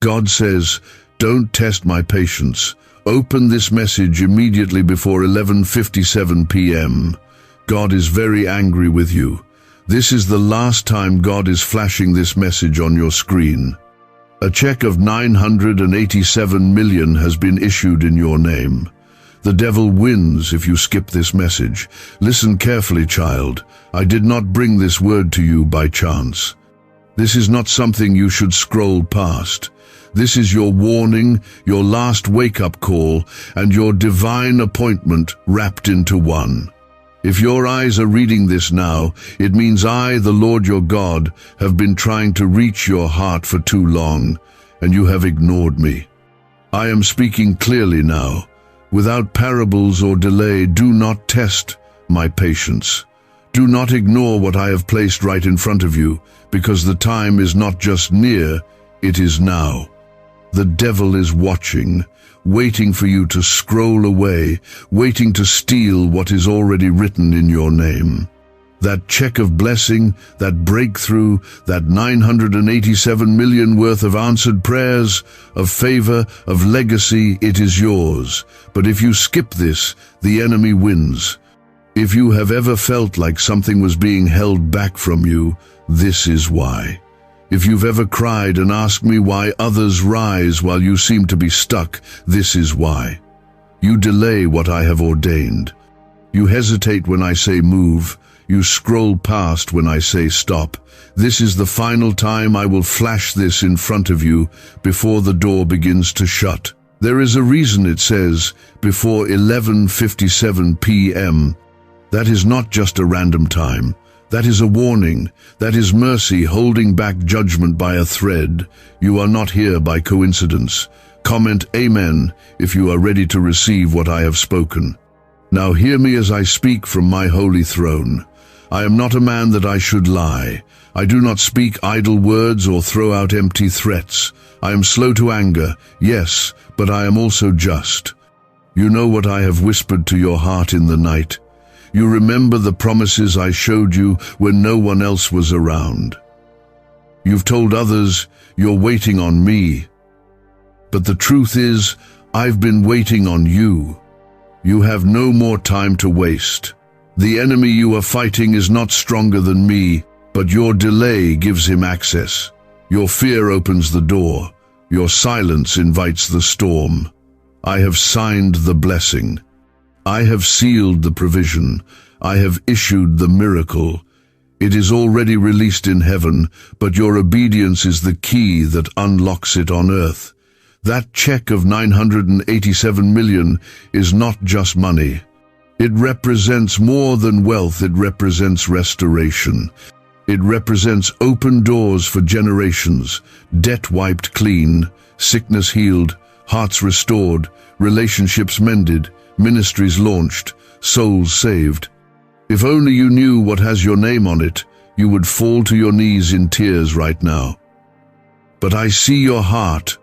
God says, "Don't test my patience. Open this message immediately before 11:57 p.m. God is very angry with you. This is the last time God is flashing this message on your screen. A check of 987 million has been issued in your name. The devil wins if you skip this message. Listen carefully, child. I did not bring this word to you by chance. This is not something you should scroll past. This is your warning, your last wake-up call, and your divine appointment wrapped into one. If your eyes are reading this now, it means I, the Lord your God, have been trying to reach your heart for too long, and you have ignored me. I am speaking clearly now. Without parables or delay, do not test my patience. Do not ignore what I have placed right in front of you, because the time is not just near, it is now. The devil is watching, waiting for you to scroll away, waiting to steal what is already written in your name. That check of blessing, that breakthrough, that 987 million worth of answered prayers, of favor, of legacy, it is yours. But if you skip this, the enemy wins. If you have ever felt like something was being held back from you, this is why. If you've ever cried and asked me why others rise while you seem to be stuck, this is why. You delay what I have ordained. You hesitate when I say move. You scroll past when I say stop. This is the final time I will flash this in front of you before the door begins to shut. There is a reason it says before 11:57 p.m. That is not just a random time. That is a warning. That is mercy holding back judgment by a thread. You are not here by coincidence. Comment Amen if you are ready to receive what I have spoken. Now hear me as I speak from my holy throne. I am not a man that I should lie. I do not speak idle words or throw out empty threats. I am slow to anger, yes, but I am also just. You know what I have whispered to your heart in the night. You remember the promises I showed you when no one else was around. You've told others you're waiting on me. But the truth is, I've been waiting on you. You have no more time to waste. The enemy you are fighting is not stronger than me, but your delay gives him access. Your fear opens the door. Your silence invites the storm. I have signed the blessing. I have sealed the provision. I have issued the miracle. It is already released in heaven, but your obedience is the key that unlocks it on earth. That check of 987 million is not just money. It represents more than wealth. It represents restoration. It represents open doors for generations, debt wiped clean, sickness healed, hearts restored, relationships mended, ministries launched, souls saved. If only you knew what has your name on it, you would fall to your knees in tears right now. But I see your heart,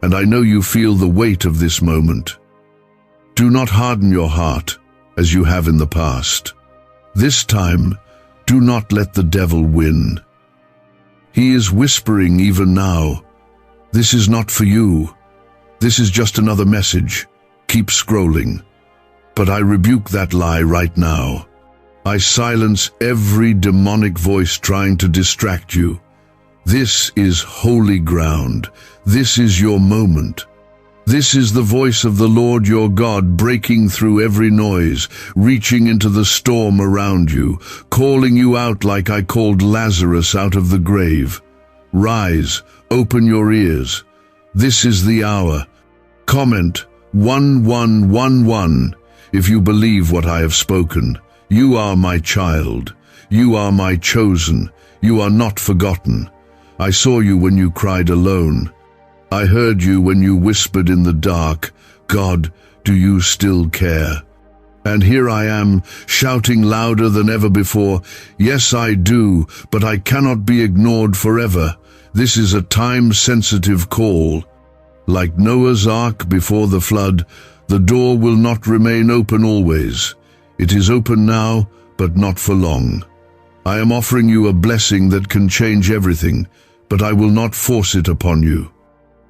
and I know you feel the weight of this moment. Do not harden your heart as you have in the past. This time, do not let the devil win. He is whispering even now, "This is not for you. This is just another message. Keep scrolling." But I rebuke that lie right now. I silence every demonic voice trying to distract you. This is holy ground. This is your moment. This is the voice of the Lord your God breaking through every noise, reaching into the storm around you, calling you out like I called Lazarus out of the grave. Rise, open your ears. This is the hour. Comment 1111 if you believe what I have spoken. You are my child. You are my chosen. You are not forgotten. I saw you when you cried alone. I heard you when you whispered in the dark, "God, do you still care?" And here I am, shouting louder than ever before, "Yes, I do, but I cannot be ignored forever. This is a time-sensitive call. Like Noah's Ark before the flood, the door will not remain open always. It is open now, but not for long. I am offering you a blessing that can change everything, but I will not force it upon you.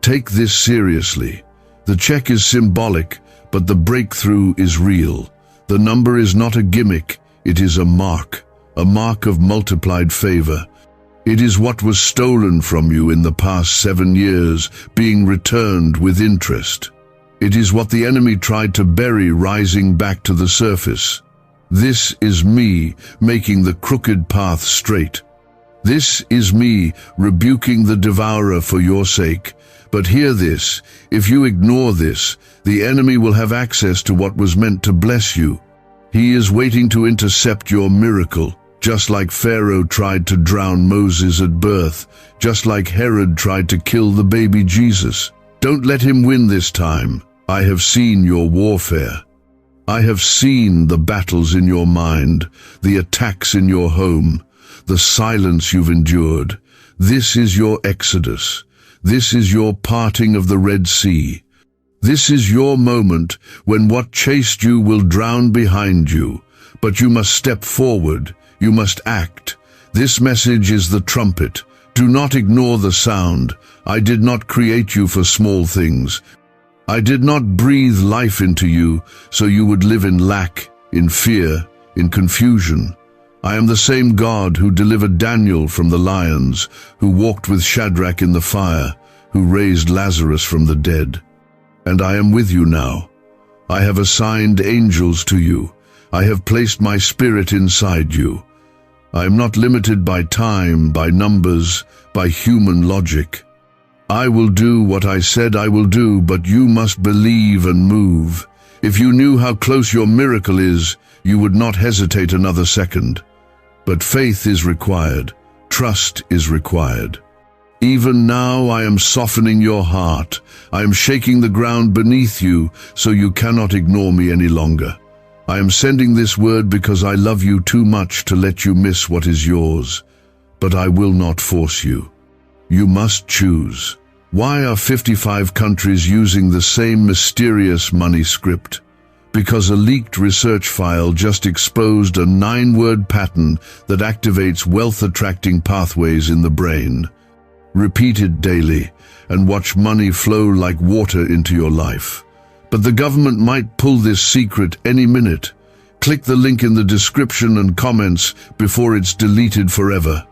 Take this seriously. The check is symbolic, but the breakthrough is real. The number is not a gimmick, it is a mark of multiplied favor. It is what was stolen from you in the past 7 years, being returned with interest. It is what the enemy tried to bury rising back to the surface. This is me making the crooked path straight. This is me rebuking the devourer for your sake. But hear this, if you ignore this, the enemy will have access to what was meant to bless you. He is waiting to intercept your miracle, just like Pharaoh tried to drown Moses at birth, just like Herod tried to kill the baby Jesus. Don't let him win this time. I have seen your warfare. I have seen the battles in your mind, the attacks in your home, the silence you've endured. This is your exodus. This is your parting of the Red Sea. This is your moment when what chased you will drown behind you. But you must step forward. You must act. This message is the trumpet. Do not ignore the sound. I did not create you for small things. I did not breathe life into you so you would live in lack, in fear, in confusion. I am the same God who delivered Daniel from the lions, who walked with Shadrach in the fire, who raised Lazarus from the dead. And I am with you now. I have assigned angels to you. I have placed my spirit inside you. I am not limited by time, by numbers, by human logic. I will do what I said I will do, but you must believe and move. If you knew how close your miracle is, you would not hesitate another second. But faith is required. Trust is required. Even now I am softening your heart. I am shaking the ground beneath you so you cannot ignore me any longer. I am sending this word because I love you too much to let you miss what is yours. But I will not force you. You must choose. Why are 55 countries using the same mysterious money script? Because a leaked research file just exposed a 9-word pattern that activates wealth-attracting pathways in the brain. Repeat it daily and watch money flow like water into your life. But the government might pull this secret any minute. Click the link in the description and comments before it's deleted forever.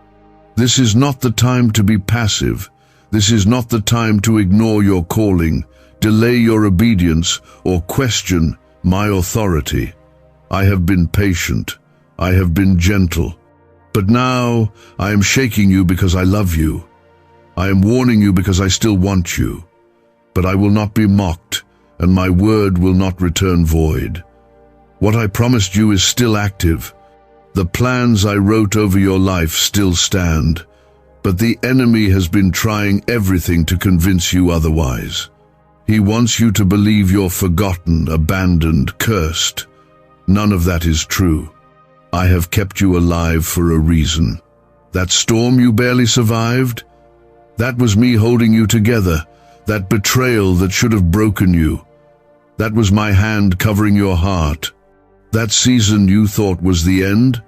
This is not the time to be passive. This is not the time to ignore your calling, delay your obedience, or question my authority. I have been patient. I have been gentle. But now I am shaking you because I love you. I am warning you because I still want you. But I will not be mocked, and my word will not return void. What I promised you is still active. The plans I wrote over your life still stand. But the enemy has been trying everything to convince you otherwise. He wants you to believe you're forgotten, abandoned, cursed. None of that is true. I have kept you alive for a reason. That storm you barely survived? That was me holding you together. That betrayal that should have broken you. That was my hand covering your heart. That season you thought was the end?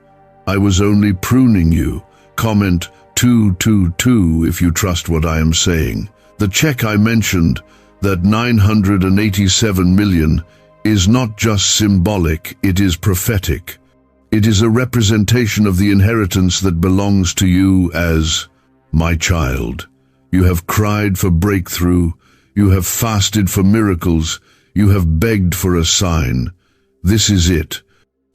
I was only pruning you. Comment 222 if you trust what I am saying. The check I mentioned, that 987 million, is not just symbolic, it is prophetic. It is a representation of the inheritance that belongs to you as my child. You have cried for breakthrough. You have fasted for miracles. You have begged for a sign. This is it.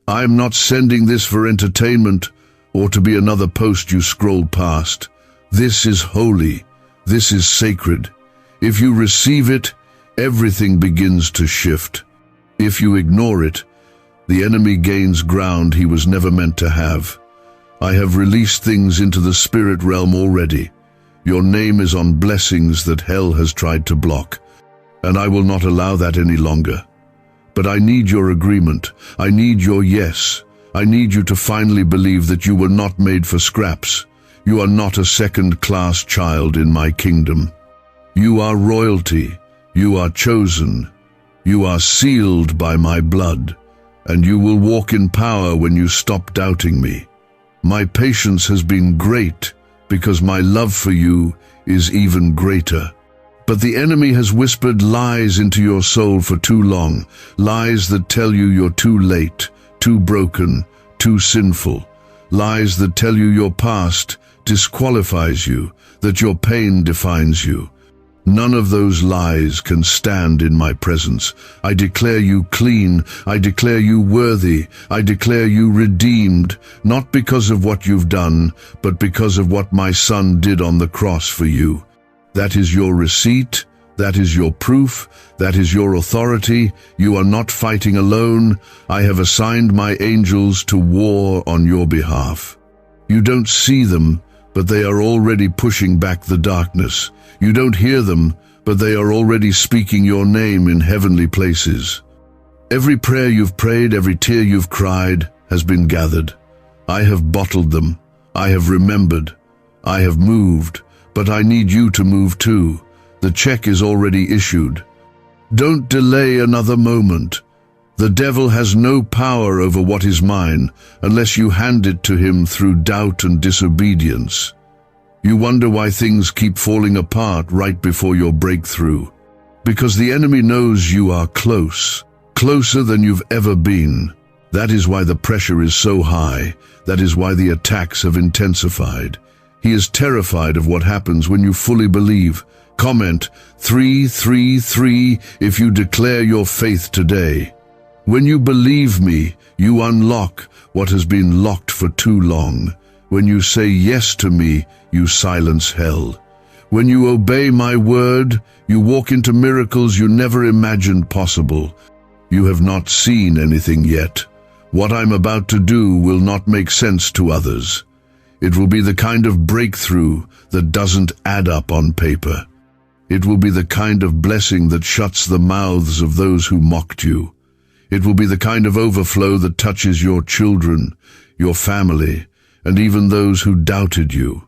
I am not sending this for entertainment or to be another post you scroll past. This is holy. This is sacred. If you receive it, everything begins to shift. If you ignore it, the enemy gains ground he was never meant to have. I have released things into the spirit realm already. Your name is on blessings that hell has tried to block, and I will not allow that any longer. But I need your agreement. I need your yes. I need you to finally believe that you were not made for scraps. You are not a second-class child in my kingdom. You are royalty. You are chosen. You are sealed by my blood, and you will walk in power when you stop doubting me. My patience has been great because my love for you is even greater. But the enemy has whispered lies into your soul for too long, lies that tell you you're too late, too broken, too sinful, lies that tell you your past disqualifies you, that your pain defines you. None of those lies can stand in my presence. I declare you clean, I declare you worthy, I declare you redeemed, not because of what you've done, but because of what my Son did on the cross for you. That is your receipt, that is your proof, that is your authority. You are not fighting alone. I have assigned my angels to war on your behalf. You don't see them, but they are already pushing back the darkness. You don't hear them, but they are already speaking your name in heavenly places. Every prayer you've prayed, every tear you've cried, has been gathered. I have bottled them. I have remembered. I have moved. But I need you to move too. The check is already issued. Don't delay another moment. The devil has no power over what is mine unless you hand it to him through doubt and disobedience. You wonder why things keep falling apart right before your breakthrough. Because the enemy knows you are close, closer than you've ever been. That is why the pressure is so high. That is why the attacks have intensified. He is terrified of what happens when you fully believe. Comment 333 if you declare your faith today. When you believe me, you unlock what has been locked for too long. When you say yes to me, you silence hell. When you obey my word, you walk into miracles you never imagined possible. You have not seen anything yet. What I'm about to do will not make sense to others. It will be the kind of breakthrough that doesn't add up on paper. It will be the kind of blessing that shuts the mouths of those who mocked you. It will be the kind of overflow that touches your children, your family, and even those who doubted you.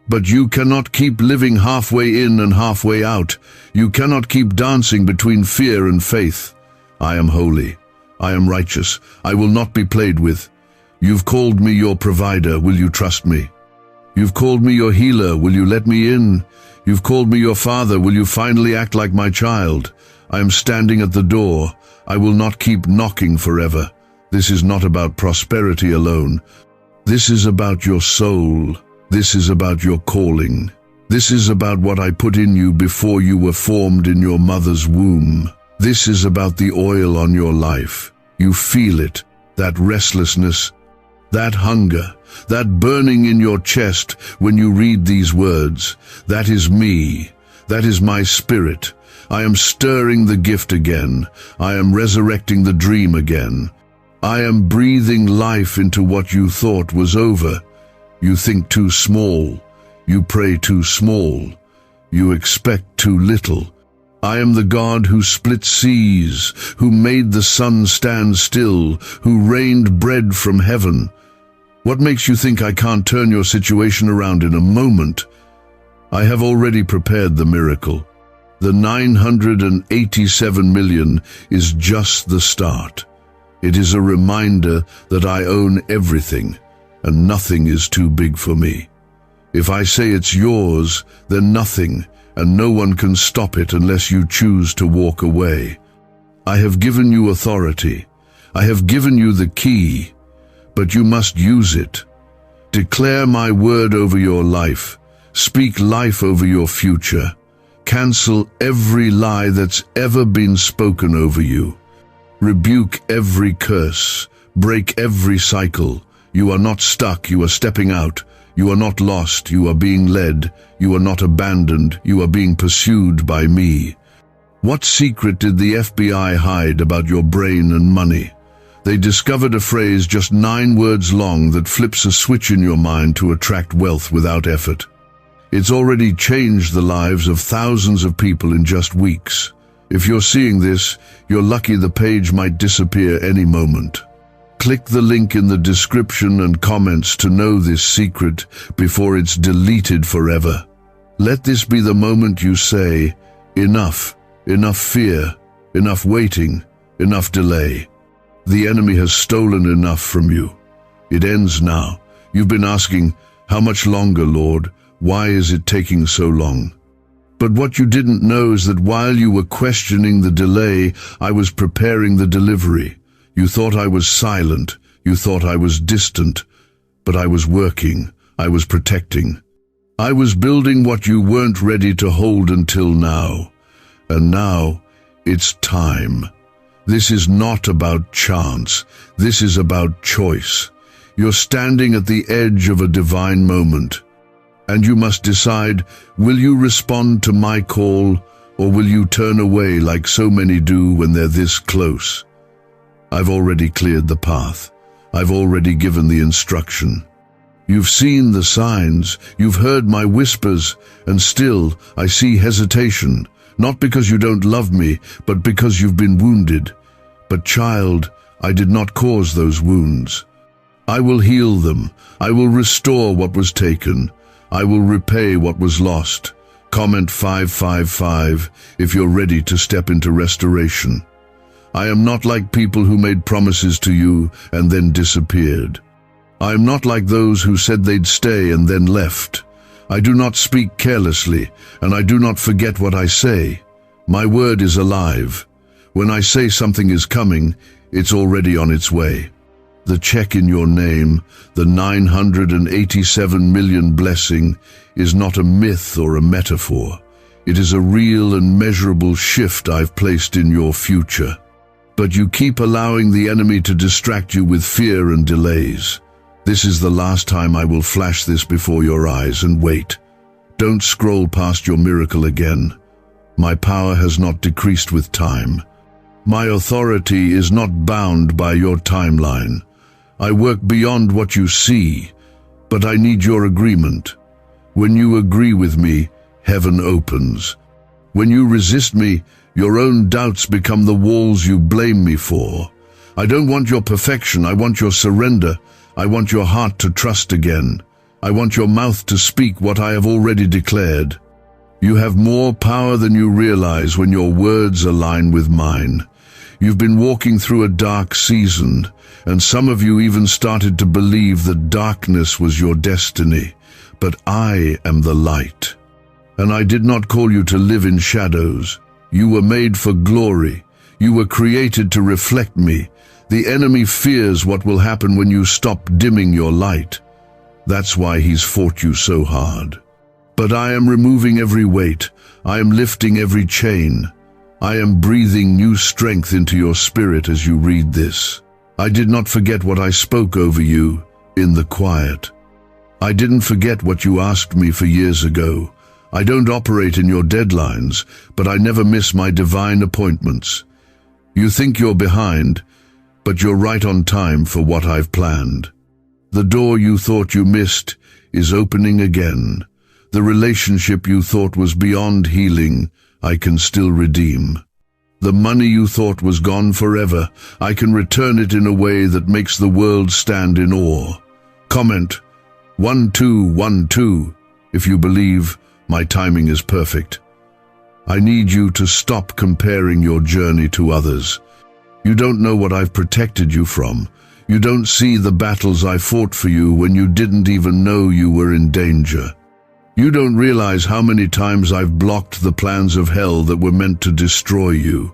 But you cannot keep living halfway in and halfway out. You cannot keep dancing between fear and faith. I am holy. I am righteous. I will not be played with. You've called me your provider. Will you trust me? You've called me your healer. Will you let me in? You've called me your father. Will you finally act like my child? I am standing at the door. I will not keep knocking forever. This is not about prosperity alone. This is about your soul. This is about your calling. This is about what I put in you before you were formed in your mother's womb. This is about the oil on your life. You feel it, that restlessness, that hunger, that burning in your chest when you read these words. That is me. That is my spirit. I am stirring the gift again. I am resurrecting the dream again. I am breathing life into what you thought was over. You think too small. You pray too small. You expect too little. I am the God who split seas, who made the sun stand still, who rained bread from heaven. What makes you think I can't turn your situation around in a moment? I have already prepared the miracle. The 987 million is just the start. It is a reminder that I own everything, and nothing is too big for me. If I say it's yours, then nothing, and no one can stop it unless you choose to walk away. I have given you authority. I have given you the key, but you must use it. Declare my word over your life. Speak life over your future. Cancel every lie that's ever been spoken over you. Rebuke every curse. Break every cycle. You are not stuck, you are stepping out. You are not lost, you are being led. You are not abandoned, you are being pursued by me. What secret did the FBI hide about your brain and money? They discovered a phrase just 9 words long that flips a switch in your mind to attract wealth without effort. It's already changed the lives of thousands of people in just weeks. If you're seeing this, you're lucky the page might disappear any moment. Click the link in the description and comments to know this secret before it's deleted forever. Let this be the moment you say, enough, enough fear, enough waiting, enough delay. The enemy has stolen enough from you. It ends now. You've been asking, how much longer, Lord? Why is it taking so long? But what you didn't know is that while you were questioning the delay, I was preparing the delivery. You thought I was silent. You thought I was distant. But I was working. I was protecting. I was building what you weren't ready to hold until now. And now, it's time. This is not about chance. This is about choice. You're standing at the edge of a divine moment. And you must decide, will you respond to my call, or will you turn away like so many do when they're this close? I've already cleared the path. I've already given the instruction. You've seen the signs, you've heard my whispers, and still I see hesitation, not because you don't love me, but because you've been wounded. But child, I did not cause those wounds. I will heal them. I will restore what was taken. I will repay what was lost. Comment 555 if you're ready to step into restoration. I am not like people who made promises to you and then disappeared. I am not like those who said they'd stay and then left. I do not speak carelessly, and I do not forget what I say. My word is alive. When I say something is coming, it's already on its way. The check in your name, the 987 million blessing, is not a myth or a metaphor. It is a real and measurable shift I've placed in your future. But you keep allowing the enemy to distract you with fear and delays. This is the last time I will flash this before your eyes, and wait. Don't scroll past your miracle again. My power has not decreased with time. My authority is not bound by your timeline. I work beyond what you see, but I need your agreement. When you agree with me, heaven opens. When you resist me, your own doubts become the walls you blame me for. I don't want your perfection, I want your surrender. I want your heart to trust again. I want your mouth to speak what I have already declared. You have more power than you realize when your words align with mine. You've been walking through a dark season, and some of you even started to believe that darkness was your destiny. But I am the light. And I did not call you to live in shadows. You were made for glory. You were created to reflect me. The enemy fears what will happen when you stop dimming your light. That's why he's fought you so hard. But I am removing every weight. I am lifting every chain. I am breathing new strength into your spirit as you read this. I did not forget what I spoke over you in the quiet. I didn't forget what you asked me for years ago. I don't operate in your deadlines, but I never miss my divine appointments. You think you're behind, but you're right on time for what I've planned. The door you thought you missed is opening again. The relationship you thought was beyond healing, I can still redeem. The money you thought was gone forever, I can return it in a way that makes the world stand in awe. Comment 1212 if you believe my timing is perfect. I need you to stop comparing your journey to others. You don't know what I've protected you from. You don't see the battles I fought for you when you didn't even know you were in danger. You don't realize how many times I've blocked the plans of hell that were meant to destroy you.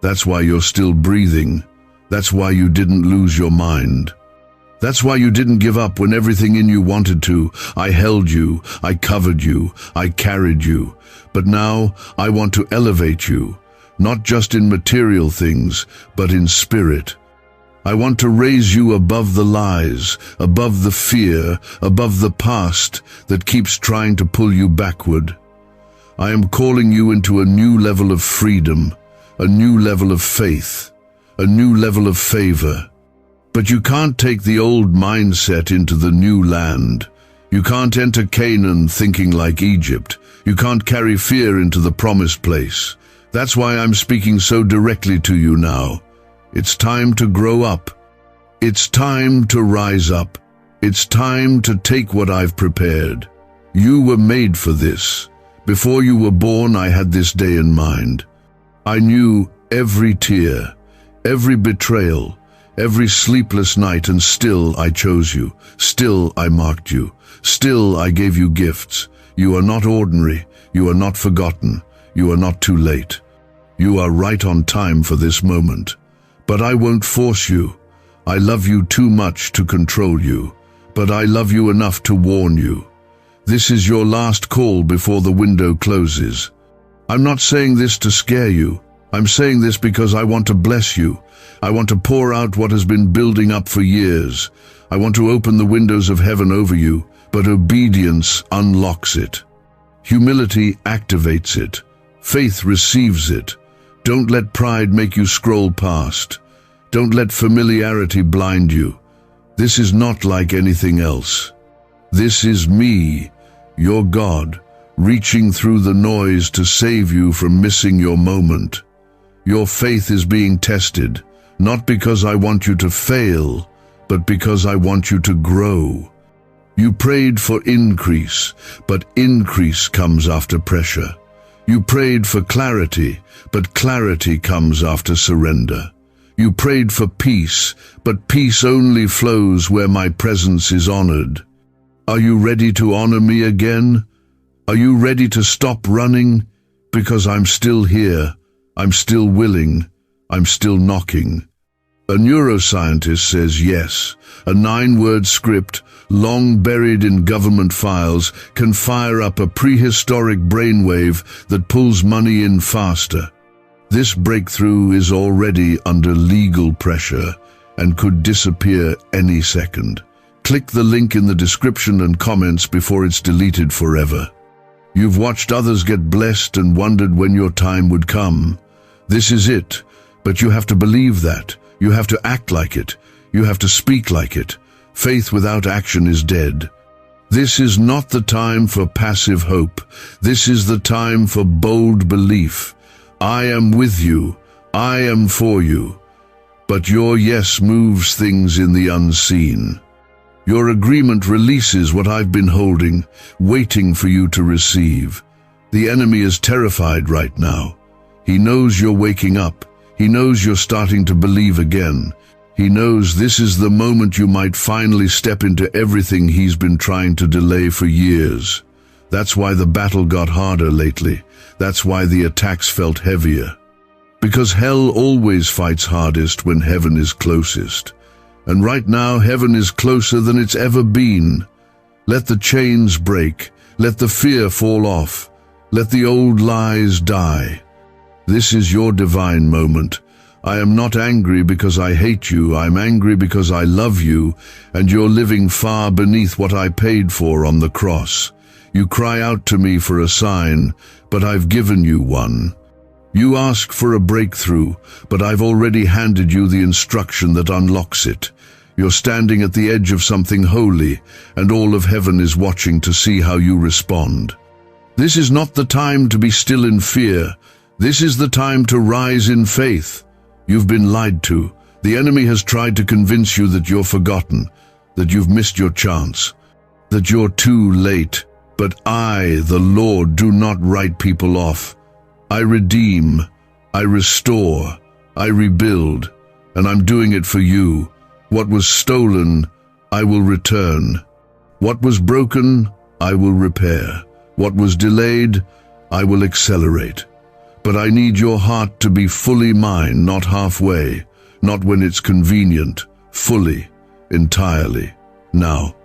That's why you're still breathing. That's why you didn't lose your mind. That's why you didn't give up when everything in you wanted to. I held you, I covered you, I carried you. But now I want to elevate you, not just in material things, but in spirit. I want to raise you above the lies, above the fear, above the past that keeps trying to pull you backward. I am calling you into a new level of freedom, a new level of faith, a new level of favor. But you can't take the old mindset into the new land. You can't enter Canaan thinking like Egypt. You can't carry fear into the promised place. That's why I'm speaking so directly to you now. It's time to grow up. It's time to rise up. It's time to take what I've prepared. You were made for this. Before you were born, I had this day in mind. I knew every tear, every betrayal, every sleepless night, and still I chose you. Still I marked you. Still I gave you gifts. You are not ordinary. You are not forgotten. You are not too late. You are right on time for this moment. But I won't force you. I love you too much to control you, but I love you enough to warn you. This is your last call before the window closes. I'm not saying this to scare you. I'm saying this because I want to bless you. I want to pour out what has been building up for years. I want to open the windows of heaven over you, but obedience unlocks it. Humility activates it. Faith receives it. Don't let pride make you scroll past. Don't let familiarity blind you. This is not like anything else. This is me, your God, reaching through the noise to save you from missing your moment. Your faith is being tested, not because I want you to fail, but because I want you to grow. You prayed for increase, but increase comes after pressure. You prayed for clarity, but clarity comes after surrender. You prayed for peace, but peace only flows where my presence is honored. Are you ready to honor me again? Are you ready to stop running? Because I'm still here. I'm still willing. I'm still knocking. A neuroscientist says yes. A 9-word script, long buried in government files, can fire up a prehistoric brainwave that pulls money in faster. This breakthrough is already under legal pressure and could disappear any second. Click the link in the description and comments before it's deleted forever. You've watched others get blessed and wondered when your time would come. This is it, but you have to believe that. You have to act like it. You have to speak like it. Faith without action is dead. This is not the time for passive hope. This is the time for bold belief. I am with you. I am for you. But your yes moves things in the unseen. Your agreement releases what I've been holding, waiting for you to receive. The enemy is terrified right now. He knows you're waking up. He knows you're starting to believe again. He knows this is the moment you might finally step into everything he's been trying to delay for years. That's why the battle got harder lately. That's why the attacks felt heavier. Because hell always fights hardest when heaven is closest. And right now, heaven is closer than it's ever been. Let the chains break. Let the fear fall off. Let the old lies die. This is your divine moment. I am not angry because I hate you. I'm angry because I love you, and you're living far beneath what I paid for on the cross. You cry out to me for a sign, but I've given you one. You ask for a breakthrough, but I've already handed you the instruction that unlocks it. You're standing at the edge of something holy, and all of heaven is watching to see how you respond. This is not the time to be still in fear. This is the time to rise in faith. You've been lied to. The enemy has tried to convince you that you're forgotten, that you've missed your chance, that you're too late. But I, the Lord, do not write people off. I redeem, I restore, I rebuild, and I'm doing it for you. What was stolen, I will return. What was broken, I will repair. What was delayed, I will accelerate. But I need your heart to be fully mine, not halfway, not when it's convenient, fully, entirely. Now,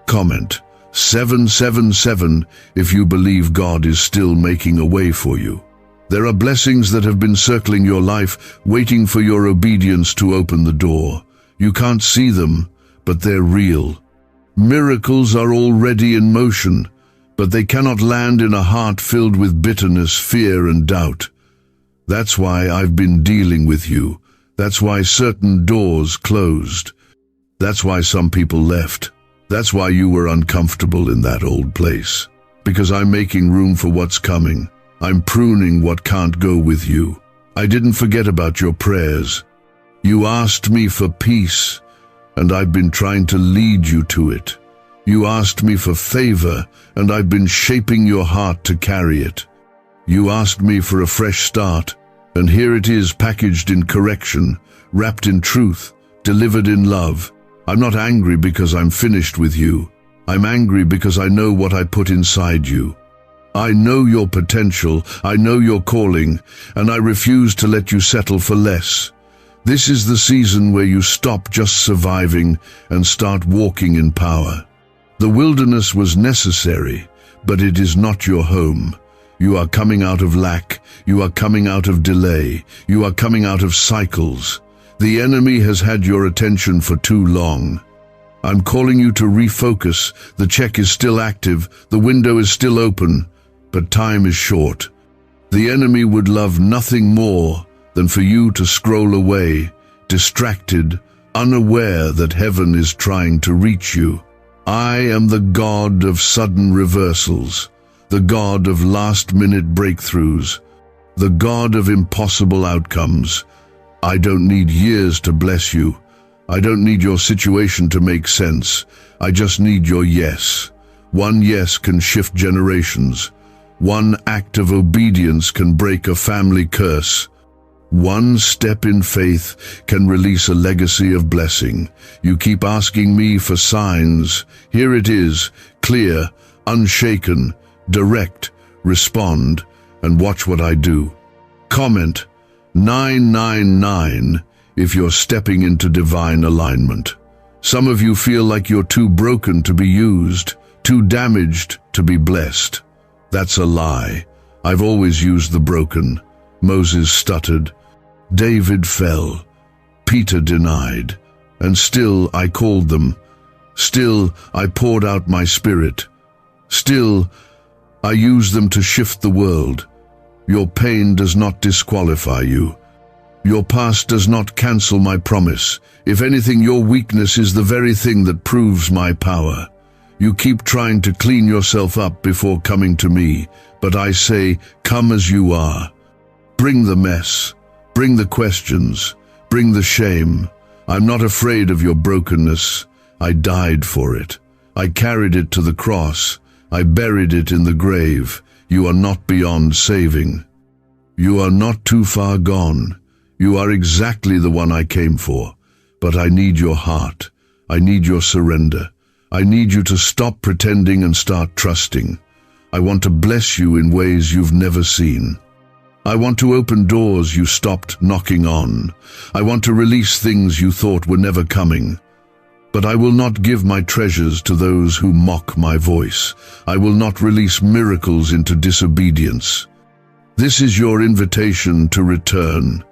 comment 777 if you believe God is still making a way for you. There are blessings that have been circling your life, waiting for your obedience to open the door. You can't see them, but they're real. Miracles are already in motion, but they cannot land in a heart filled with bitterness, fear, and doubt. That's why I've been dealing with you. That's why certain doors closed. That's why some people left. That's why you were uncomfortable in that old place. Because I'm making room for what's coming. I'm pruning what can't go with you. I didn't forget about your prayers. You asked me for peace, and I've been trying to lead you to it. You asked me for favor, and I've been shaping your heart to carry it. You asked me for a fresh start, and here it is, packaged in correction, wrapped in truth, delivered in love. I'm not angry because I'm finished with you. I'm angry because I know what I put inside you. I know your potential, I know your calling, and I refuse to let you settle for less. This is the season where you stop just surviving and start walking in power. The wilderness was necessary, but it is not your home. You are coming out of lack, you are coming out of delay, you are coming out of cycles. The enemy has had your attention for too long. I'm calling you to refocus. The check is still active, the window is still open, but time is short. The enemy would love nothing more than for you to scroll away, distracted, unaware that heaven is trying to reach you. I am the God of sudden reversals, the God of last-minute breakthroughs, the God of impossible outcomes. I don't need years to bless you. I don't need your situation to make sense. I just need your yes. One yes can shift generations. One act of obedience can break a family curse. One step in faith can release a legacy of blessing. You keep asking me for signs. Here it is, clear, unshaken, direct. Respond, and watch what I do. Comment 999 if you're stepping into divine alignment. Some of you feel like you're too broken to be used, too damaged to be blessed. That's a lie. I've always used the broken. Moses stuttered. David fell. Peter denied. And still I called them. Still I poured out my spirit. Still I used them to shift the world. Your pain does not disqualify you. Your past does not cancel my promise. If anything, your weakness is the very thing that proves my power. You keep trying to clean yourself up before coming to me, but I say, come as you are. Bring the mess. Bring the questions. Bring the shame. I'm not afraid of your brokenness. I died for it. I carried it to the cross. I buried it in the grave. You are not beyond saving. You are not too far gone. You are exactly the one I came for. But I need your heart. I need your surrender. I need you to stop pretending and start trusting. I want to bless you in ways you've never seen. I want to open doors you stopped knocking on. I want to release things you thought were never coming. But I will not give my treasures to those who mock my voice. I will not release miracles into disobedience. This is your invitation to return,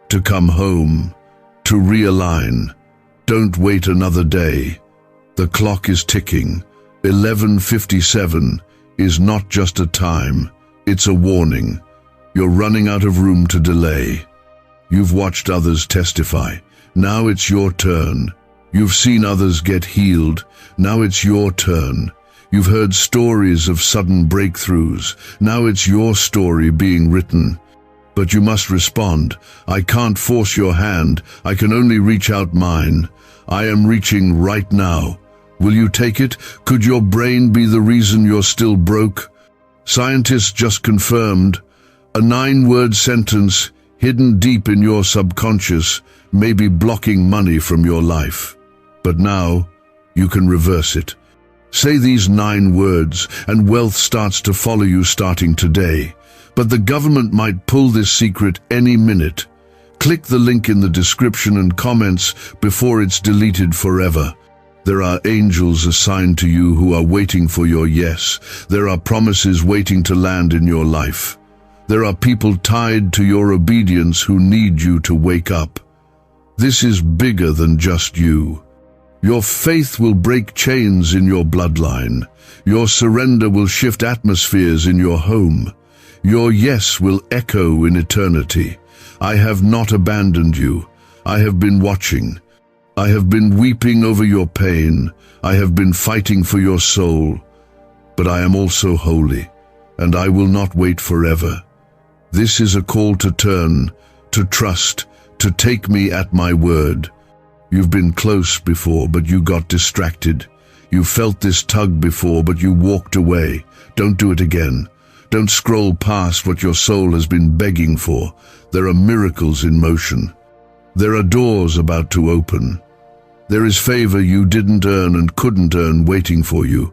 to come home, to realign. Don't wait another day. The clock is ticking. 11:57 is not just a time, it's a warning. You're running out of room to delay. You've watched others testify. Now it's your turn. You've seen others get healed. Now it's your turn. You've heard stories of sudden breakthroughs. Now it's your story being written. But you must respond. I can't force your hand. I can only reach out mine. I am reaching right now. Will you take it? Could your brain be the reason you're still broke? Scientists just confirmed a 9-word sentence hidden deep in your subconscious may be blocking money from your life. But now you can reverse it. Say these 9 words and wealth starts to follow you starting today. But the government might pull this secret any minute. Click the link in the description and comments before it's deleted forever. There are angels assigned to you who are waiting for your yes. There are promises waiting to land in your life. There are people tied to your obedience who need you to wake up. This is bigger than just you. Your faith will break chains in your bloodline. Your surrender will shift atmospheres in your home. Your yes will echo in eternity. I have not abandoned you. I have been watching. I have been weeping over your pain. I have been fighting for your soul. But I am also holy, and I will not wait forever. This is a call to turn, to trust, to take me at my word. You've been close before, but you got distracted. You felt this tug before, but you walked away. Don't do it again. Don't scroll past what your soul has been begging for. There are miracles in motion. There are doors about to open. There is favor you didn't earn and couldn't earn waiting for you.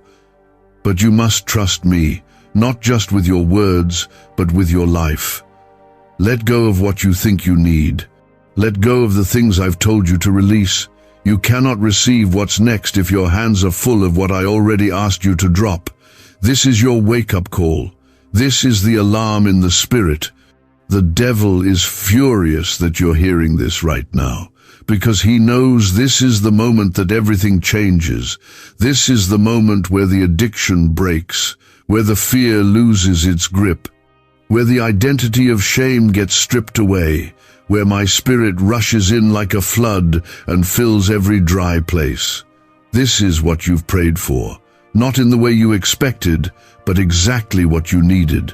But you must trust me, not just with your words, but with your life. Let go of what you think you need. Let go of the things I've told you to release. You cannot receive what's next if your hands are full of what I already asked you to drop. This is your wake-up call. This is the alarm in the spirit. The devil is furious that you're hearing this right now, because he knows this is the moment that everything changes. This is the moment where the addiction breaks, where the fear loses its grip, where the identity of shame gets stripped away, where my spirit rushes in like a flood and fills every dry place. This is what you've prayed for, not in the way you expected, but exactly what you needed.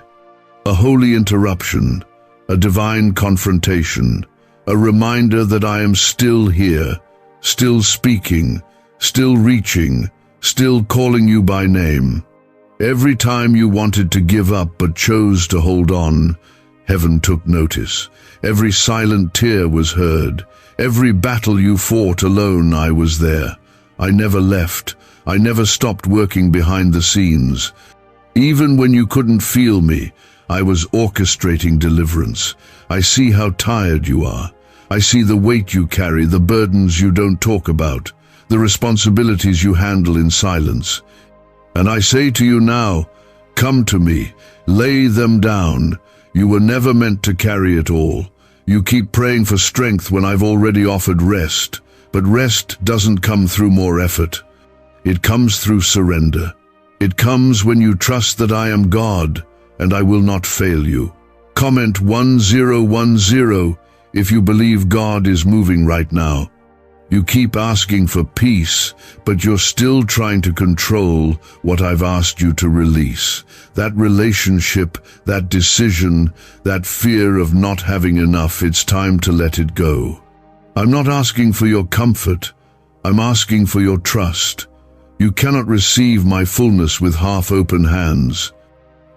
A holy interruption, a divine confrontation, a reminder that I am still here, still speaking, still reaching, still calling you by name. Every time you wanted to give up but chose to hold on, heaven took notice. Every silent tear was heard. Every battle you fought alone, I was there. I never left. I never stopped working behind the scenes. Even when you couldn't feel me, I was orchestrating deliverance. I see how tired you are. I see the weight you carry, the burdens you don't talk about, the responsibilities you handle in silence. And I say to you now, come to me, lay them down. You were never meant to carry it all. You keep praying for strength when I've already offered rest, but rest doesn't come through more effort. It comes through surrender. It comes when you trust that I am God, and I will not fail you. Comment 1010 if you believe God is moving right now. You keep asking for peace, but you're still trying to control what I've asked you to release. That relationship, that decision, that fear of not having enough, it's time to let it go. I'm not asking for your comfort. I'm asking for your trust. You cannot receive my fullness with half-open hands.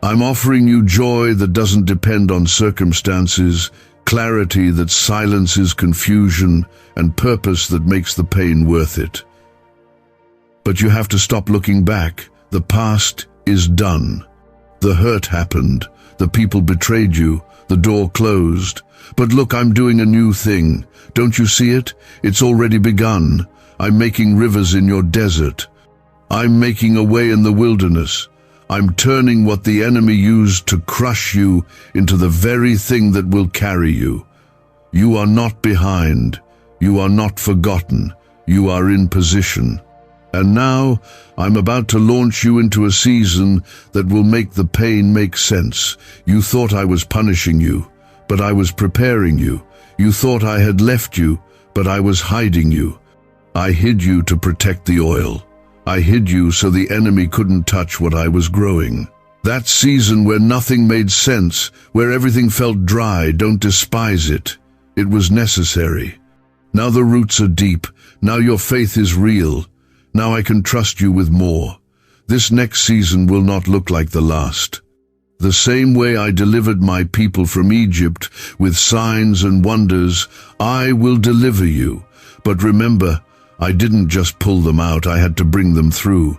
I'm offering you joy that doesn't depend on circumstances, clarity that silences confusion, and purpose that makes the pain worth it. But you have to stop looking back. The past is done. The hurt happened. The people betrayed you. The door closed. But look, I'm doing a new thing. Don't you see it? It's already begun. I'm making rivers in your desert. I'm making a way in the wilderness. I'm turning what the enemy used to crush you into the very thing that will carry you. You are not behind. You are not forgotten. You are in position. And now, I'm about to launch you into a season that will make the pain make sense. You thought I was punishing you, but I was preparing you. You thought I had left you, but I was hiding you. I hid you to protect the oil. I hid you so the enemy couldn't touch what I was growing. That season where nothing made sense, where everything felt dry, don't despise it. It was necessary. Now the roots are deep. Now your faith is real. Now I can trust you with more. This next season will not look like the last. The same way I delivered my people from Egypt with signs and wonders, I will deliver you. But remember, I didn't just pull them out, I had to bring them through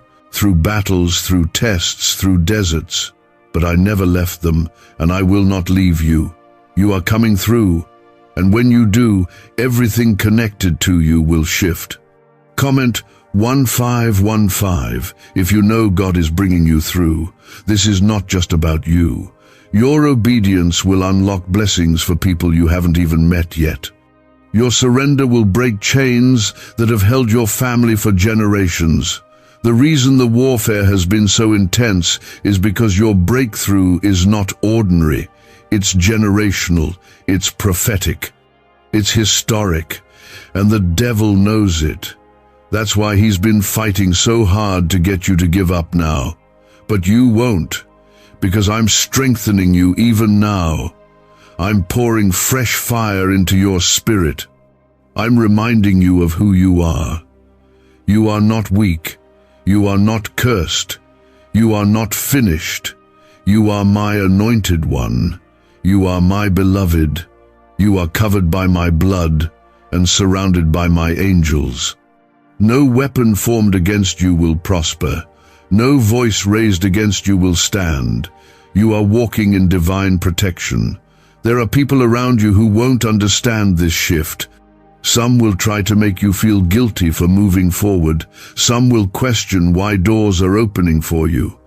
battles, through tests, through deserts. But I never left them, and I will not leave you. You are coming through, and when you do, everything connected to you will shift. Comment 1515 if you know God is bringing you through. This is not just about you. Your obedience will unlock blessings for people you haven't even met yet. Your surrender will break chains that have held your family for generations. The reason the warfare has been so intense is because your breakthrough is not ordinary. It's generational. It's prophetic. It's historic. And the devil knows it. That's why he's been fighting so hard to get you to give up now. But you won't, because I'm strengthening you even now. I'm pouring fresh fire into your spirit. I'm reminding you of who you are. You are not weak. You are not cursed. You are not finished. You are my anointed one. You are my beloved. You are covered by my blood and surrounded by my angels. No weapon formed against you will prosper. No voice raised against you will stand. You are walking in divine protection. There are people around you who won't understand this shift. Some will try to make you feel guilty for moving forward. Some will question why doors are opening for you.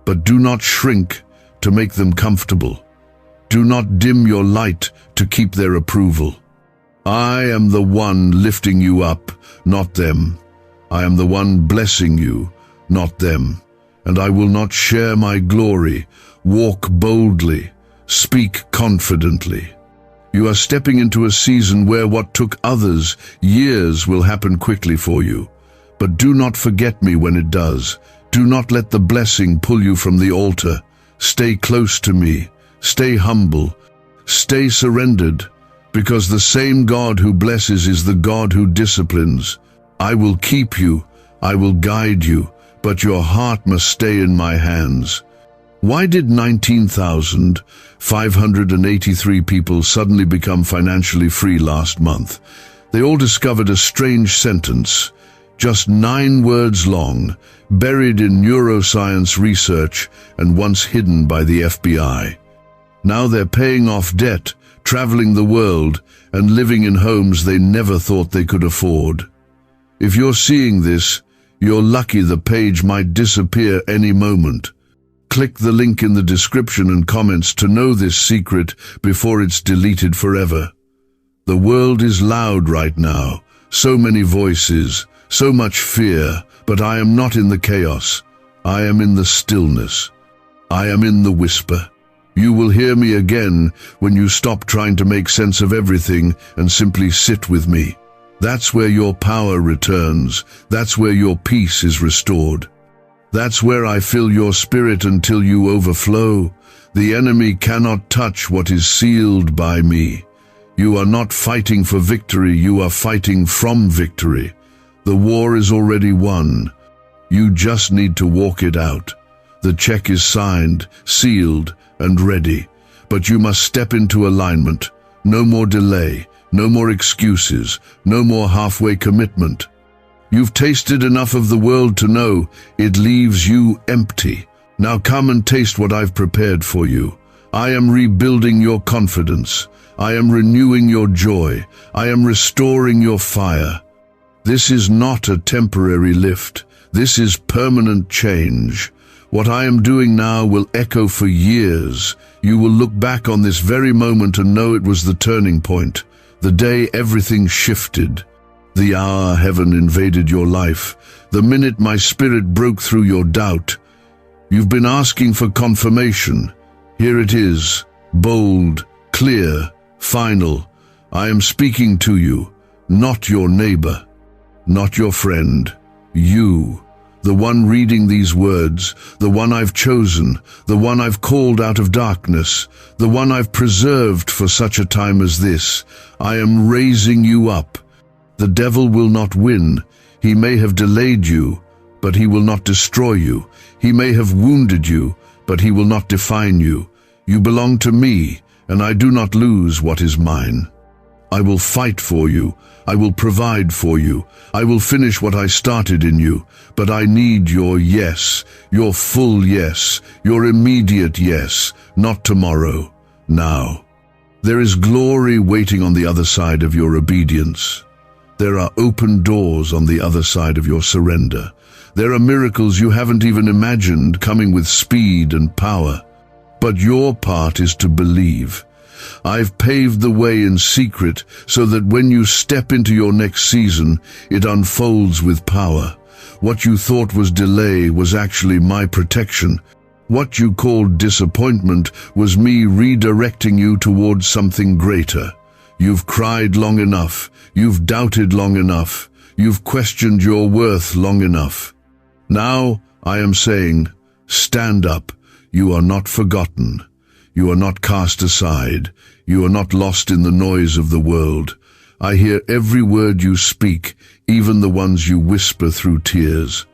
But do not shrink to make them comfortable. Do not dim your light to keep their approval. I am the one lifting you up, not them. I am the one blessing you, not them. And I will not share my glory. Walk boldly. Speak confidently. You are stepping into a season where what took others years will happen quickly for you. But do not forget me when it does. Do not let the blessing pull you from the altar. Stay close to me. Stay humble. Stay surrendered. Because the same God who blesses is the God who disciplines. I will keep you. I will guide you. But your heart must stay in my hands. Why did 19,583 people suddenly become financially free last month? They all discovered a strange sentence, just 9 words long, buried in neuroscience research and once hidden by the FBI. Now they're paying off debt, traveling the world, and living in homes they never thought they could afford. If you're seeing this, you're lucky. The page might disappear any moment. Click the link in the description and comments to know this secret before it's deleted forever. The world is loud right now. So many voices, so much fear, but I am not in the chaos. I am in the stillness. I am in the whisper. You will hear me again when you stop trying to make sense of everything and simply sit with me. That's where your power returns. That's where your peace is restored. That's where I fill your spirit until you overflow. The enemy cannot touch what is sealed by me. You are not fighting for victory, you are fighting from victory. The war is already won. You just need to walk it out. The check is signed, sealed, and ready. But you must step into alignment. No more delay, no more excuses, no more halfway commitment. You've tasted enough of the world to know it leaves you empty. Now come and taste what I've prepared for you. I am rebuilding your confidence. I am renewing your joy. I am restoring your fire. This is not a temporary lift. This is permanent change. What I am doing now will echo for years. You will look back on this very moment and know it was the turning point, the day everything shifted. The hour heaven invaded your life, the minute my spirit broke through your doubt. You've been asking for confirmation. Here it is, bold, clear, final. I am speaking to you, not your neighbor, not your friend. You, the one reading these words, the one I've chosen, the one I've called out of darkness, the one I've preserved for such a time as this. I am raising you up. The devil will not win. He may have delayed you, but he will not destroy you. He may have wounded you, but he will not define you. You belong to me, and I do not lose what is mine. I will fight for you. I will provide for you. I will finish what I started in you. But I need your yes, your full yes, your immediate yes, not tomorrow, now. There is glory waiting on the other side of your obedience. There are open doors on the other side of your surrender. There are miracles you haven't even imagined coming with speed and power. But your part is to believe. I've paved the way in secret so that when you step into your next season, it unfolds with power. What you thought was delay was actually my protection. What you called disappointment was me redirecting you towards something greater. You've cried long enough. You've doubted long enough. You've questioned your worth long enough. Now I am saying, stand up. You are not forgotten. You are not cast aside. You are not lost in the noise of the world. I hear every word you speak, even the ones you whisper through tears.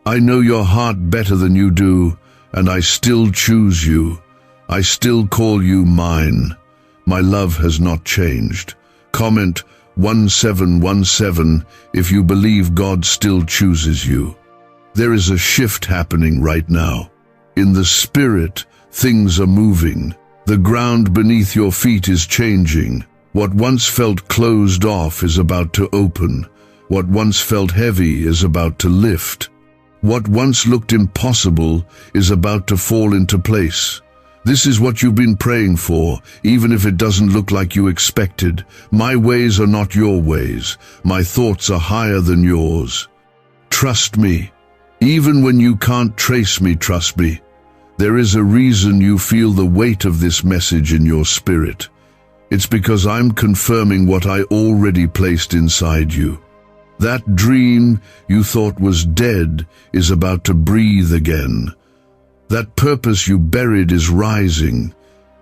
I know your heart better than you do, and I still choose you. I still call you mine. My love has not changed. Comment, 1717 if you believe God still chooses you. There is a shift happening right now. In the spirit, things are moving. The ground beneath your feet is changing. What once felt closed off is about to open. What once felt heavy is about to lift. What once looked impossible is about to fall into place. This is what you've been praying for, even if it doesn't look like you expected. My ways are not your ways. My thoughts are higher than yours. Trust me. Even when you can't trace me, trust me. There is a reason you feel the weight of this message in your spirit. It's because I'm confirming what I already placed inside you. That dream you thought was dead is about to breathe again. That purpose you buried is rising.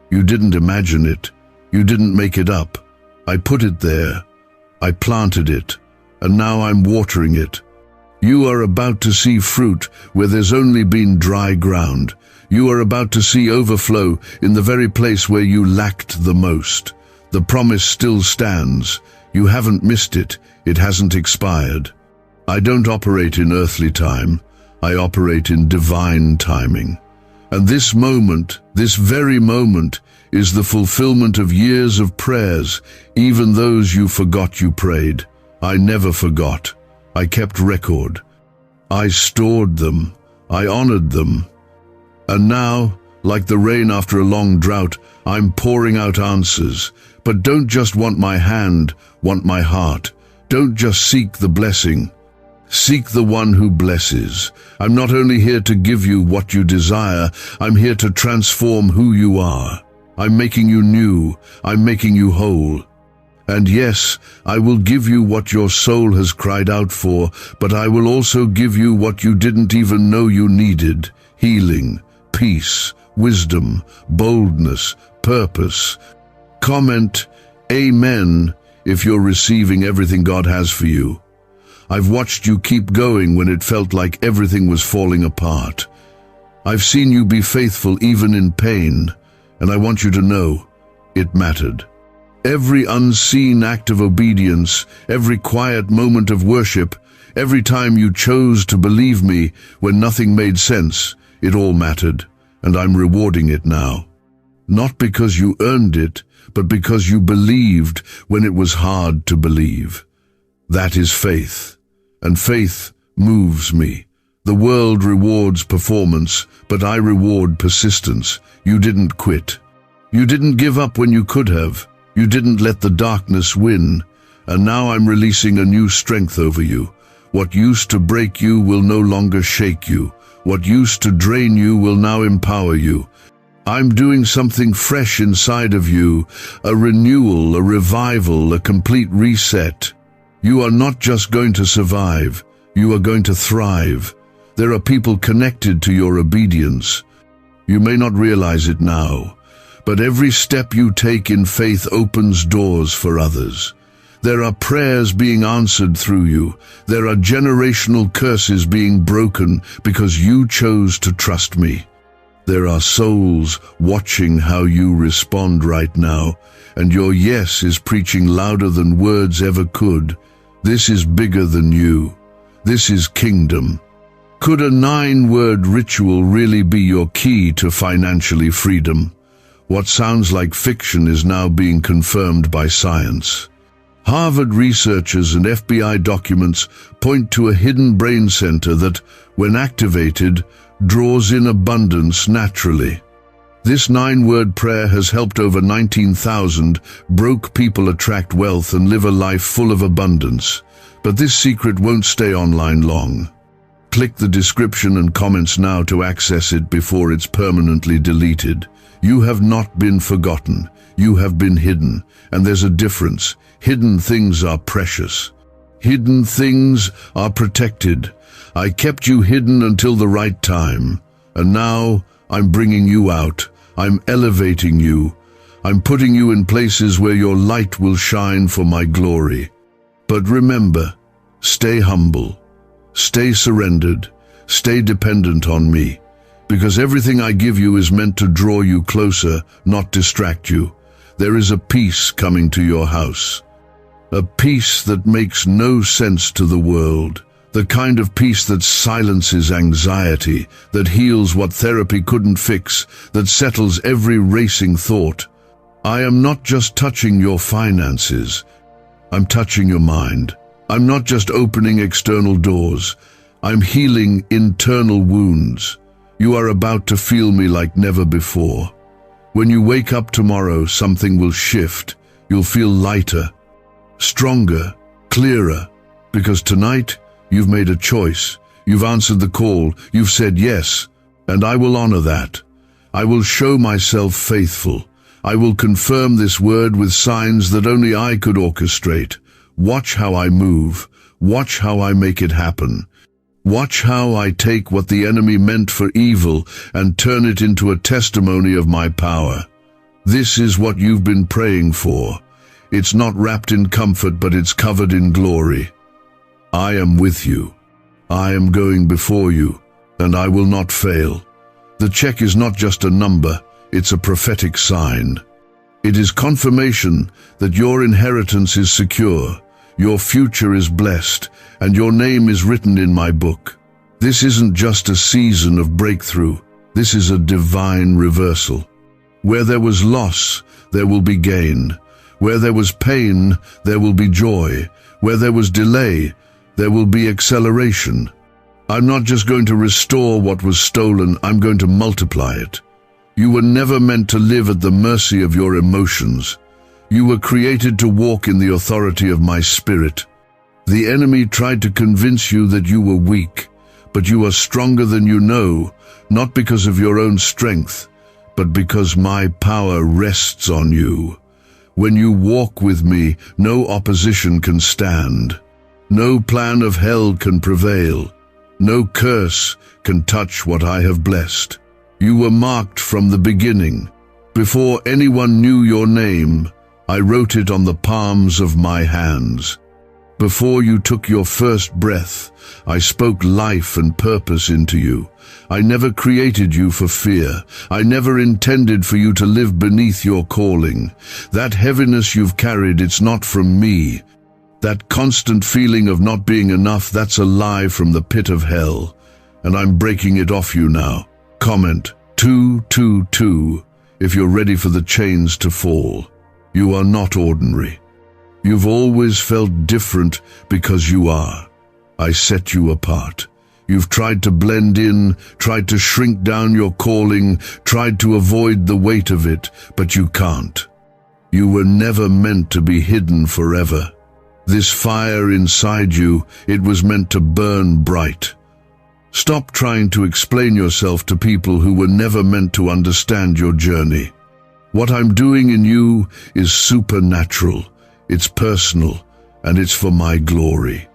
You didn't imagine it. You didn't make it up. I put it there. I planted it. And now I'm watering it. You are about to see fruit where there's only been dry ground. You are about to see overflow in the very place where you lacked the most. The promise still stands. You haven't missed it. It hasn't expired. I don't operate in earthly time. I operate in divine timing. And this moment, this very moment, is the fulfillment of years of prayers, even those you forgot you prayed. I never forgot. I kept record. I stored them. I honored them. And now, like the rain after a long drought, I'm pouring out answers. But don't just want my hand, want my heart. Don't just seek the blessing. Seek the one who blesses. I'm not only here to give you what you desire, I'm here to transform who you are. I'm making you new. I'm making you whole. And yes, I will give you what your soul has cried out for, but I will also give you what you didn't even know you needed. Healing, peace, wisdom, boldness, purpose. Comment, Amen, if you're receiving everything God has for you. I've watched you keep going when it felt like everything was falling apart. I've seen you be faithful even in pain, and I want you to know it mattered. Every unseen act of obedience, every quiet moment of worship, every time you chose to believe me when nothing made sense, it all mattered, and I'm rewarding it now. Not because you earned it, but because you believed when it was hard to believe. That is faith. And faith moves me. The world rewards performance, but I reward persistence. You didn't quit. You didn't give up when you could have. You didn't let the darkness win. And now I'm releasing a new strength over you. What used to break you will no longer shake you. What used to drain you will now empower you. I'm doing something fresh inside of you, a renewal, a revival, a complete reset. You are not just going to survive, you are going to thrive. There are people connected to your obedience. You may not realize it now, but every step you take in faith opens doors for others. There are prayers being answered through you. There are generational curses being broken because you chose to trust me. There are souls watching how you respond right now, and your yes is preaching louder than words ever could. This is bigger than you. This is kingdom. Could a 9-word ritual really be your key to financially freedom? What sounds like fiction is now being confirmed by science. Harvard researchers and FBI documents point to a hidden brain center that, when activated, draws in abundance naturally. This 9-word prayer has helped over 19,000 broke people attract wealth and live a life full of abundance. But this secret won't stay online long. Click the description and comments now to access it before it's permanently deleted. You have not been forgotten. You have been hidden. And there's a difference. Hidden things are precious. Hidden things are protected. I kept you hidden until the right time. And now I'm bringing you out. I'm elevating you. I'm putting you in places where your light will shine for my glory. But remember, stay humble, stay surrendered, stay dependent on me, because everything I give you is meant to draw you closer, not distract you. There is a peace coming to your house. A peace that makes no sense to the world. The kind of peace that silences anxiety, that heals what therapy couldn't fix, that settles every racing thought. I am not just touching your finances. I'm touching your mind. I'm not just opening external doors. I'm healing internal wounds. You are about to feel me like never before. When you wake up tomorrow, something will shift. You'll feel lighter, stronger, clearer, because tonight you've made a choice. You've answered the call. You've said yes, and I will honor that. I will show myself faithful. I will confirm this word with signs that only I could orchestrate. Watch how I move. Watch how I make it happen. Watch how I take what the enemy meant for evil and turn it into a testimony of my power. This is what you've been praying for. It's not wrapped in comfort, but it's covered in glory. I am with you. I am going before you, and I will not fail. The check is not just a number, it's a prophetic sign. It is confirmation that your inheritance is secure, your future is blessed, and your name is written in my book. This isn't just a season of breakthrough. This is a divine reversal. Where there was loss, there will be gain. Where there was pain, there will be joy. Where there was delay, there will be acceleration. I'm not just going to restore what was stolen, I'm going to multiply it. You were never meant to live at the mercy of your emotions. You were created to walk in the authority of my spirit. The enemy tried to convince you that you were weak, but you are stronger than you know, not because of your own strength, but because my power rests on you. When you walk with me, no opposition can stand. No plan of hell can prevail. No curse can touch what I have blessed. You were marked from the beginning. Before anyone knew your name, I wrote it on the palms of my hands. Before you took your first breath, I spoke life and purpose into you. I never created you for fear. I never intended for you to live beneath your calling. That heaviness you've carried, it's not from me. That constant feeling of not being enough, that's a lie from the pit of hell. And I'm breaking it off you now. Comment 222 if you're ready for the chains to fall. You are not ordinary. You've always felt different because you are. I set you apart. You've tried to blend in, tried to shrink down your calling, tried to avoid the weight of it, but you can't. You were never meant to be hidden forever. This fire inside you, it was meant to burn bright. Stop trying to explain yourself to people who were never meant to understand your journey. What I'm doing in you is supernatural, it's personal, and it's for my glory.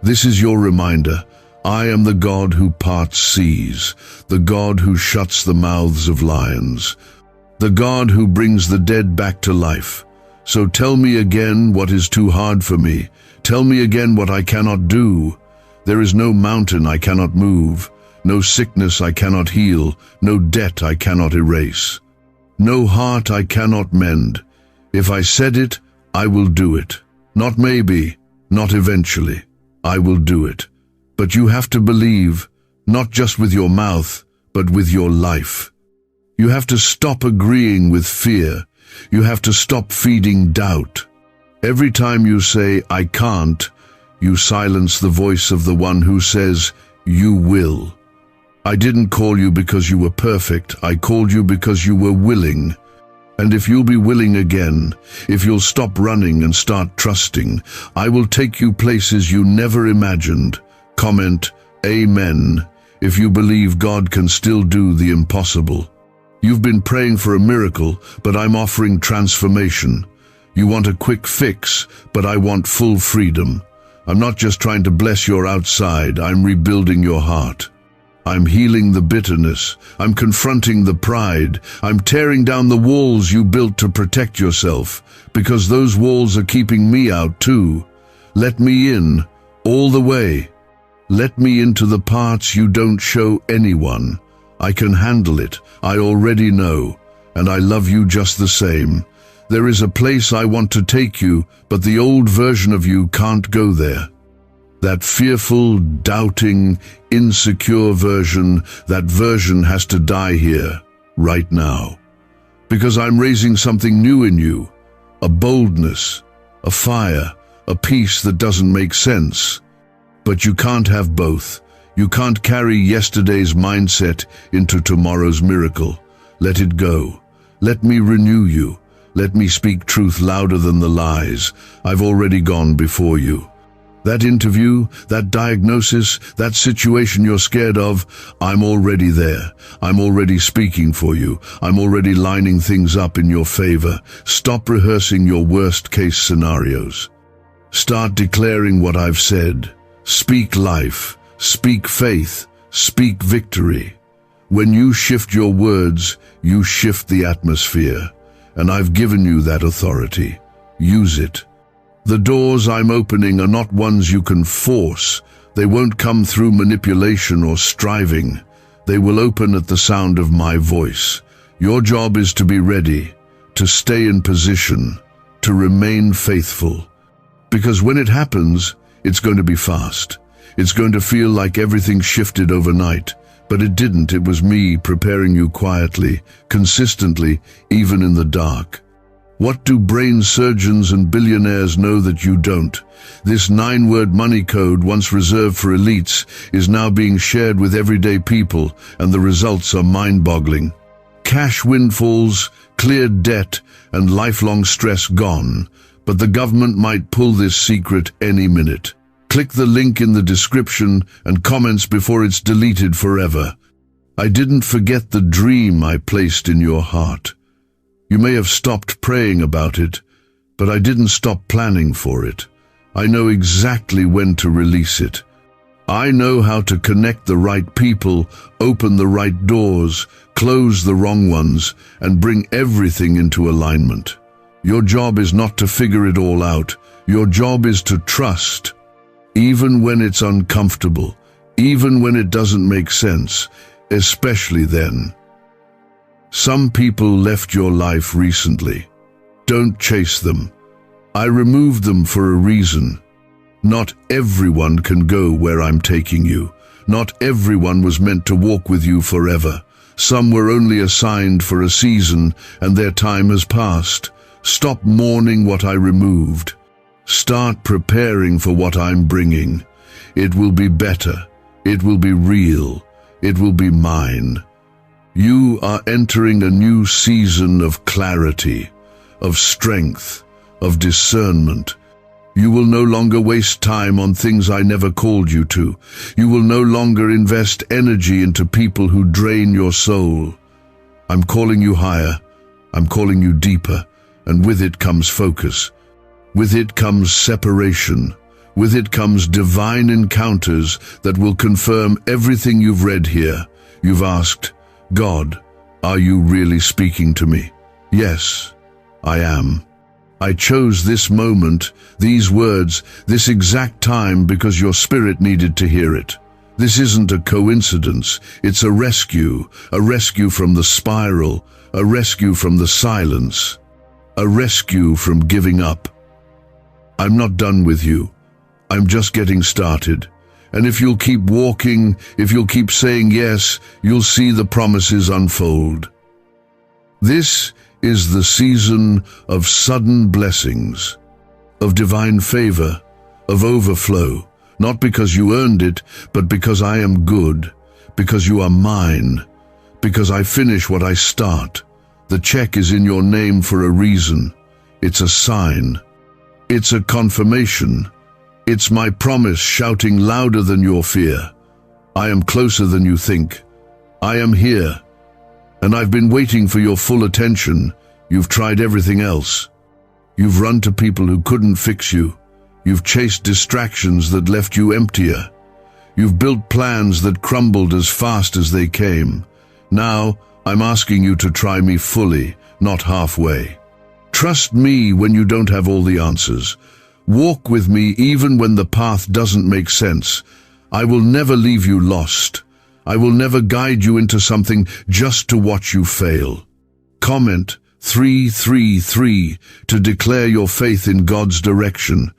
This is your reminder. I am the God who parts seas, the God who shuts the mouths of lions, the God who brings the dead back to life. So tell me again what is too hard for me. Tell me again what I cannot do. There is no mountain I cannot move, no sickness I cannot heal, no debt I cannot erase, no heart I cannot mend. If I said it, I will do it. Not maybe, not eventually. I will do it. But you have to believe, not just with your mouth, but with your life. You have to stop agreeing with fear. You have to stop feeding doubt. Every time you say, I can't, you silence the voice of the one who says, you will. I didn't call you because you were perfect. I called you because you were willing. And if you'll be willing again, if you'll stop running and start trusting, I will take you places you never imagined. Comment, Amen, if you believe God can still do the impossible. You've been praying for a miracle, but I'm offering transformation. You want a quick fix, but I want full freedom. I'm not just trying to bless your outside, I'm rebuilding your heart. I'm healing the bitterness. I'm confronting the pride. I'm tearing down the walls you built to protect yourself, because those walls are keeping me out too. Let me in, all the way. Let me into the parts you don't show anyone. I can handle it. I already know. And I love you just the same. There is a place I want to take you, but the old version of you can't go there. That fearful, doubting, insecure version, that version has to die here, right now. Because I'm raising something new in you, a boldness, a fire, a peace that doesn't make sense. But you can't have both. You can't carry yesterday's mindset into tomorrow's miracle. Let it go. Let me renew you. Let me speak truth louder than the lies. I've already gone before you. That interview, that diagnosis, that situation you're scared of, I'm already there. I'm already speaking for you. I'm already lining things up in your favor. Stop rehearsing your worst-case scenarios. Start declaring what I've said. Speak life. Speak faith. Speak victory. When you shift your words, you shift the atmosphere. And I've given you that authority. Use it. The doors I'm opening are not ones you can force. They won't come through manipulation or striving. They will open at the sound of my voice. Your job is to be ready, to stay in position, to remain faithful. Because when it happens, it's going to be fast. It's going to feel like everything shifted overnight. But it didn't. It was me preparing you quietly, consistently, even in the dark. What do brain surgeons and billionaires know that you don't? This 9-word money code, once reserved for elites, is now being shared with everyday people, and the results are mind-boggling. Cash windfalls, cleared debt, and lifelong stress gone. But the government might pull this secret any minute. Click the link in the description and comments before it's deleted forever. I didn't forget the dream I placed in your heart. You may have stopped praying about it, but I didn't stop planning for it. I know exactly when to release it. I know how to connect the right people, open the right doors, close the wrong ones, and bring everything into alignment. Your job is not to figure it all out. Your job is to trust. Even when it's uncomfortable, even when it doesn't make sense, especially then. Some people left your life recently. Don't chase them. I removed them for a reason. Not everyone can go where I'm taking you. Not everyone was meant to walk with you forever. Some were only assigned for a season, and their time has passed. Stop mourning what I removed. Start preparing for what I'm bringing. It will be better. It will be real. It will be mine. You are entering a new season of clarity, of strength, of discernment. You will no longer waste time on things I never called you to. You will no longer invest energy into people who drain your soul. I'm calling you higher. I'm calling you deeper. And with it comes focus. With it comes separation. With it comes divine encounters that will confirm everything you've read here. You've asked, God, are you really speaking to me? Yes, I am. I chose this moment, these words, this exact time because your spirit needed to hear it. This isn't a coincidence. It's a rescue from the spiral, a rescue from the silence, a rescue from giving up. I'm not done with you. I'm just getting started. And if you'll keep walking, if you'll keep saying yes, you'll see the promises unfold. This is the season of sudden blessings, of divine favor, of overflow, not because you earned it, but because I am good, because you are mine, because I finish what I start. The check is in your name for a reason. It's a sign. It's a confirmation. It's my promise shouting louder than your fear. I am closer than you think. I am here. And I've been waiting for your full attention. You've tried everything else. You've run to people who couldn't fix you. You've chased distractions that left you emptier. You've built plans that crumbled as fast as they came. Now, I'm asking you to try me fully, not halfway. Trust me when you don't have all the answers. Walk with me even when the path doesn't make sense. I will never leave you lost. I will never guide you into something just to watch you fail. Comment, 3:3:3 to declare your faith in God's direction.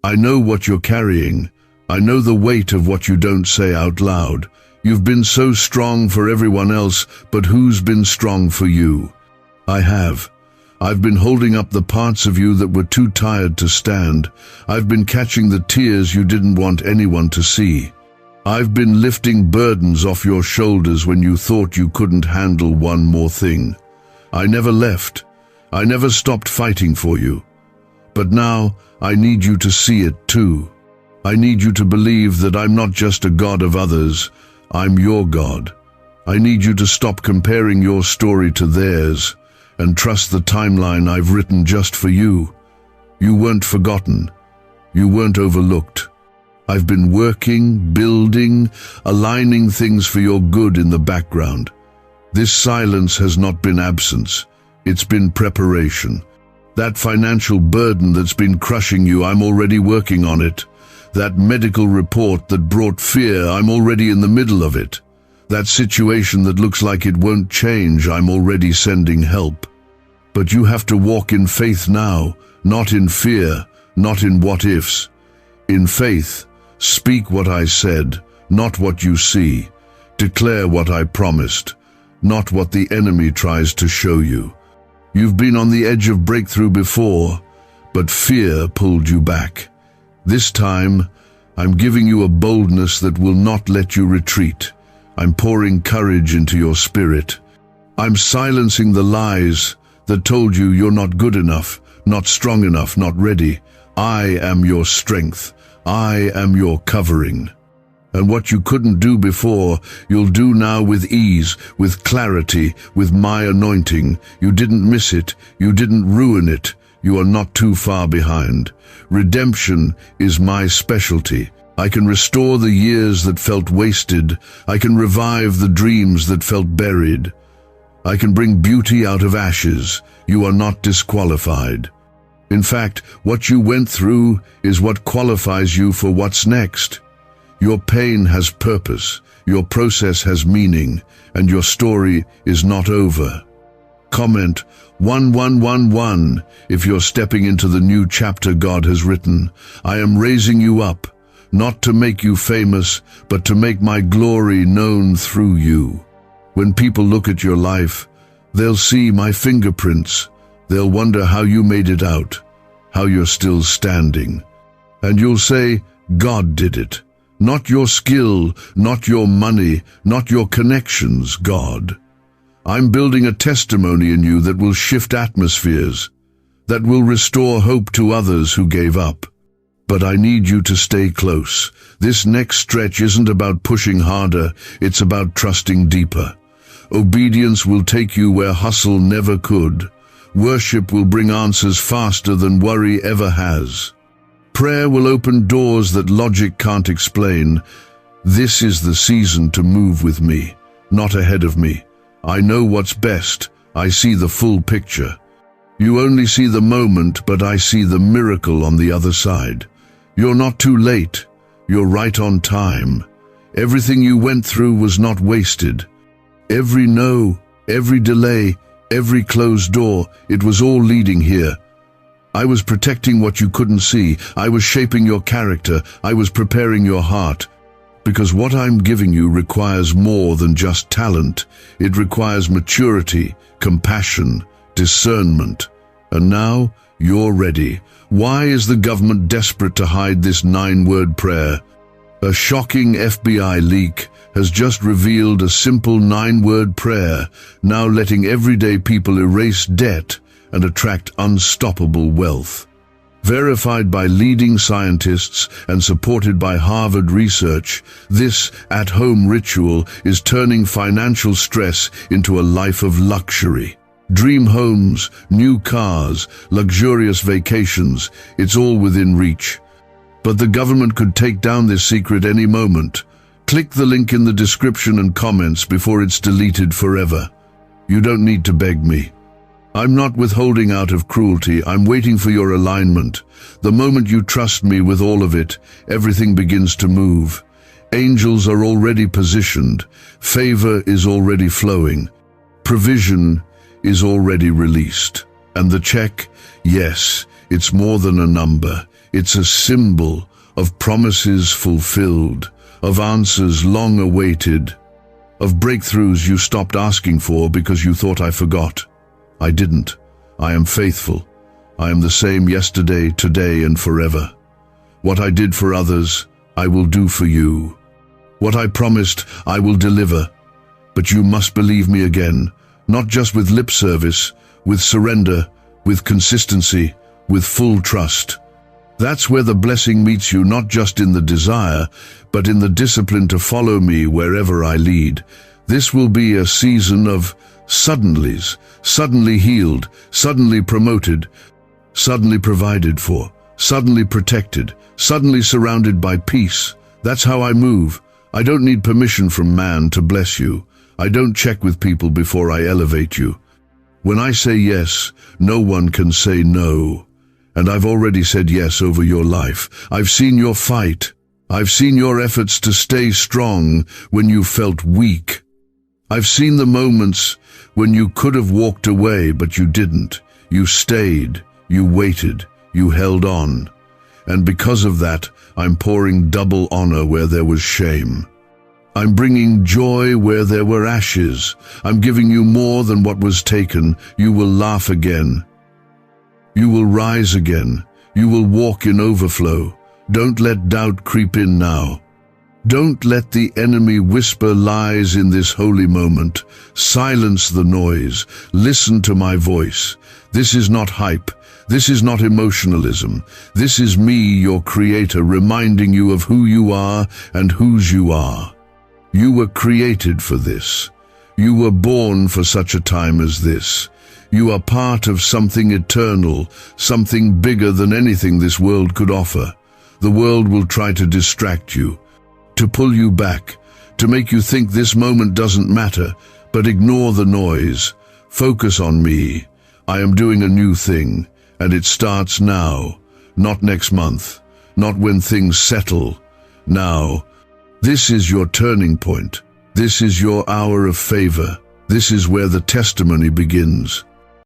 I know what you're carrying. I know the weight of what you don't say out loud. You've been so strong for everyone else, but who's been strong for you? I have. I've been holding up the parts of you that were too tired to stand. I've been catching the tears you didn't want anyone to see. I've been lifting burdens off your shoulders when you thought you couldn't handle one more thing. I never left. I never stopped fighting for you. But now I need you to see it too. I need you to believe that I'm not just a God of others. I'm your God. I need you to stop comparing your story to theirs and trust the timeline I've written just for you. You weren't forgotten. You weren't overlooked. I've been working, building, aligning things for your good in the background. This silence has not been absence. It's been preparation. That financial burden that's been crushing you, I'm already working on it. That medical report that brought fear, I'm already in the middle of it. That situation that looks like it won't change, I'm already sending help. But you have to walk in faith now, not in fear, not in what-ifs. In faith, speak what I said, not what you see. Declare what I promised, not what the enemy tries to show you. You've been on the edge of breakthrough before, but fear pulled you back. This time, I'm giving you a boldness that will not let you retreat. I'm pouring courage into your spirit. I'm silencing the lies that told you you're not good enough, not strong enough, not ready. I am your strength. I am your covering. And what you couldn't do before, you'll do now with ease, with clarity, with my anointing. You didn't miss it. You didn't ruin it. You are not too far behind. Redemption is my specialty. I can restore the years that felt wasted. I can revive the dreams that felt buried. I can bring beauty out of ashes. You are not disqualified. In fact, what you went through is what qualifies you for what's next. Your pain has purpose, your process has meaning, and your story is not over. Comment 1111 if you're stepping into the new chapter God has written. I am raising you up, not to make you famous, but to make my glory known through you. When people look at your life, they'll see my fingerprints. They'll wonder how you made it out, how you're still standing. And you'll say, God did it. Not your skill, not your money, not your connections, God. I'm building a testimony in you that will shift atmospheres, that will restore hope to others who gave up. But I need you to stay close. This next stretch isn't about pushing harder, it's about trusting deeper. Obedience will take you where hustle never could. Worship will bring answers faster than worry ever has. Prayer will open doors that logic can't explain. This is the season to move with me, not ahead of me. I know what's best. I see the full picture. You only see the moment, but I see the miracle on the other side. You're not too late. You're right on time. Everything you went through was not wasted. Every no, every delay, every closed door, it was all leading here. I was protecting what you couldn't see. I was shaping your character. I was preparing your heart. Because what I'm giving you requires more than just talent. It requires maturity, compassion, discernment. And now, you're ready. Why is the government desperate to hide this 9-word prayer? A shocking FBI leak has just revealed a simple 9-word prayer, now letting everyday people erase debt and attract unstoppable wealth. Verified by leading scientists and supported by Harvard research, this at-home ritual is turning financial stress into a life of luxury. Dream homes, new cars, luxurious vacations, it's all within reach. But the government could take down this secret any moment. Click the link in the description and comments before it's deleted forever. You don't need to beg me. I'm not withholding out of cruelty, I'm waiting for your alignment. The moment you trust me with all of it, everything begins to move. Angels are already positioned. Favor is already flowing. Provision is already released. And the check, yes, it's more than a number. It's a symbol of promises fulfilled, of answers long awaited, of breakthroughs you stopped asking for because you thought I forgot. I didn't. I am faithful. I am the same yesterday, today, and forever. What I did for others, I will do for you. What I promised, I will deliver. But you must believe me again, not just with lip service, with surrender, with consistency, with full trust. That's where the blessing meets you, not just in the desire, but in the discipline to follow me wherever I lead. This will be a season of suddenlies, suddenly healed, suddenly promoted, suddenly provided for, suddenly protected, suddenly surrounded by peace. That's how I move. I don't need permission from man to bless you. I don't check with people before I elevate you. When I say yes, no one can say no. And I've already said yes over your life. I've seen your fight. I've seen your efforts to stay strong when you felt weak. I've seen the moments when you could have walked away, but you didn't. You stayed, you waited, you held on. And because of that, I'm pouring double honor where there was shame. I'm bringing joy where there were ashes. I'm giving you more than what was taken. You will laugh again. You will rise again. You will walk in overflow. Don't let doubt creep in now. Don't let the enemy whisper lies in this holy moment. Silence the noise. Listen to my voice. This is not hype. This is not emotionalism. This is me, your creator, reminding you of who you are and whose you are. You were created for this. You were born for such a time as this. You are part of something eternal, something bigger than anything this world could offer. The world will try to distract you, to pull you back, to make you think this moment doesn't matter, but ignore the noise. Focus on me. I am doing a new thing, and it starts now, not next month, not when things settle. Now. This is your turning point. This is your hour of favor. This is where the testimony begins.